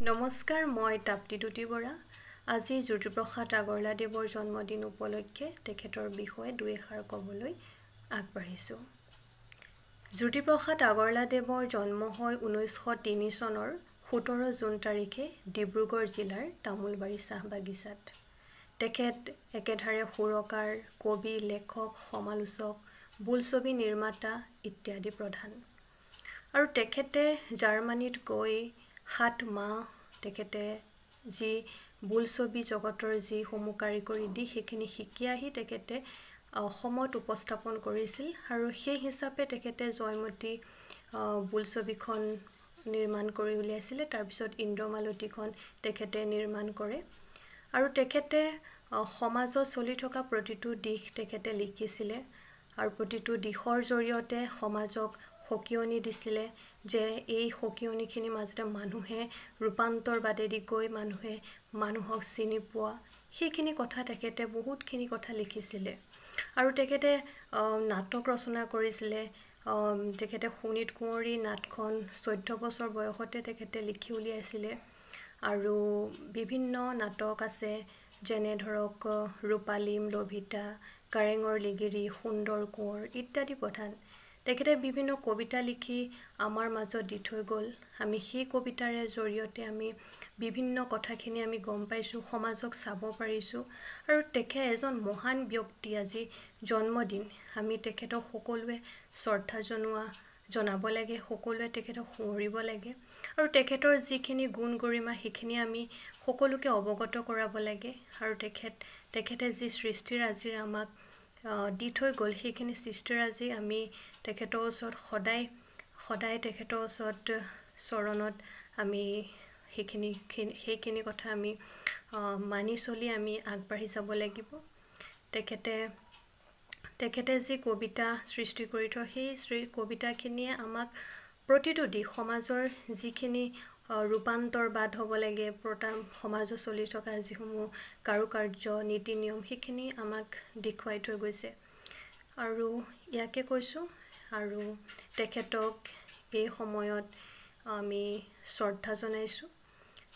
নমস্কাৰ, মই তাপ্তি দুতি বৰা। আজি জ্যোতিপ্ৰসাদ আগৰৱালাদেৱৰ জন্মদিন উপলক্ষে তেখেতৰ বিষয়ে দুই এষাৰ ক'বলৈ আগবাঢ়িছোঁ। জ্যোতিপ্ৰসাদ আগৰৱালাদেৱৰ জন্ম হয় 1903 চনৰ 17 জুন তাৰিখে ডিব্ৰুগড় জিলাৰ তামোলবাৰী চাহ বাগিচাত। তেখেত একেধাৰে সুৰকাৰ, কবি, লেখক, সমালোচক, বোলছবি নিৰ্মাতা ইত্যাদি প্ৰধান। আৰু তেখেতে জাৰ্মানীত গৈ 7 মাহ তেখেতে যি বোলছবি জগতৰ যিসমূহ কাৰিকৰী দিশ সেইখিনি শিকি আহি তেখেতে অসমত উপস্থাপন কৰিছিল আৰু সেই হিচাপে তেখেতে জয়মতী বোলছবিখন নিৰ্মাণ কৰি উলিয়াইছিলে। তাৰপিছত ইন্দ্ৰমালতীখন তেখেতে নিৰ্মাণ কৰে আৰু তেখেতে সমাজত চলি থকা প্ৰতিটো দিশ তেখেতে লিখিছিলে আৰু প্ৰতিটো দিশৰ জৰিয়তে সমাজক সকিয়নি দিছিলে যে এই সকিয়নিখিনিৰ মাজতে মানুহে ৰূপান্তৰবাদেদি গৈ মানুহে মানুহক চিনি পোৱা সেইখিনি কথা তেখেতে বহুতখিনি কথা লিখিছিলে। আৰু তেখেতে নাটক ৰচনা কৰিছিলে। তেখেতে শোণিত কুঁৱৰী নাটখন 14 বছৰ বয়সতে তেখেতে লিখি উলিয়াইছিলে। আৰু বিভিন্ন নাটক আছে, যেনে ধৰক ৰূপালীম, লভিতা, কাৰেঙৰ লিগিৰি, সুন্দৰ কোঁৱৰ ইত্যাদি প্ৰধান। তেখেতে বিভিন্ন কবিতা লিখি আমাৰ মাজত দি থৈ গ'ল। আমি সেই কবিতাৰ জৰিয়তে আমি বিভিন্ন কথাখিনি আমি গম পাইছোঁ, সমাজক চাব পাৰিছোঁ। আৰু তেখেত এজন মহান ব্যক্তি। আজি জন্মদিন, আমি তেখেতক সকলোৱে শ্ৰদ্ধা জনাব লাগে, সকলোৱে তেখেতক সুঁৱৰিব লাগে আৰু তেখেতৰ যিখিনি গুণ গৰিমা সেইখিনি আমি সকলোকে অৱগত কৰাব লাগে। আৰু তেখেতে যি সৃষ্টিৰাজি আমাক দি থৈ গ'ল সেইখিনি সৃষ্টিৰাজি আমি তেখেতৰ ওচৰত সদায় তেখেতৰ ওচৰত চৰণত আমি সেইখিনি কথা আমি মানি চলি আমি আগবাঢ়ি যাব লাগিব। তেখেতে যি কবিতা সৃষ্টি কৰি থয় সেই কবিতাখিনিয়ে আমাক প্ৰতিটো দিশ সমাজৰ যিখিনি ৰূপান্তৰবাদ হ'ব লাগে, সমাজত চলি থকা যিসমূহ কাৰুকাৰ্য নীতি নিয়ম সেইখিনি আমাক দেখুৱাই থৈ গৈছে। আৰু ইয়াকে কৈছোঁ আৰু তেখেতক এই সময়ত আমি শ্ৰদ্ধা জনাইছোঁ।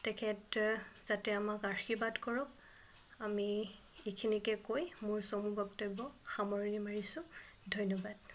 তেখেত যাতে আমাক আশীৰ্বাদ কৰক। আমি এইখিনিকে কৈ মোৰ চমু বক্তব্য সামৰণি মাৰিছোঁ। ধন্যবাদ।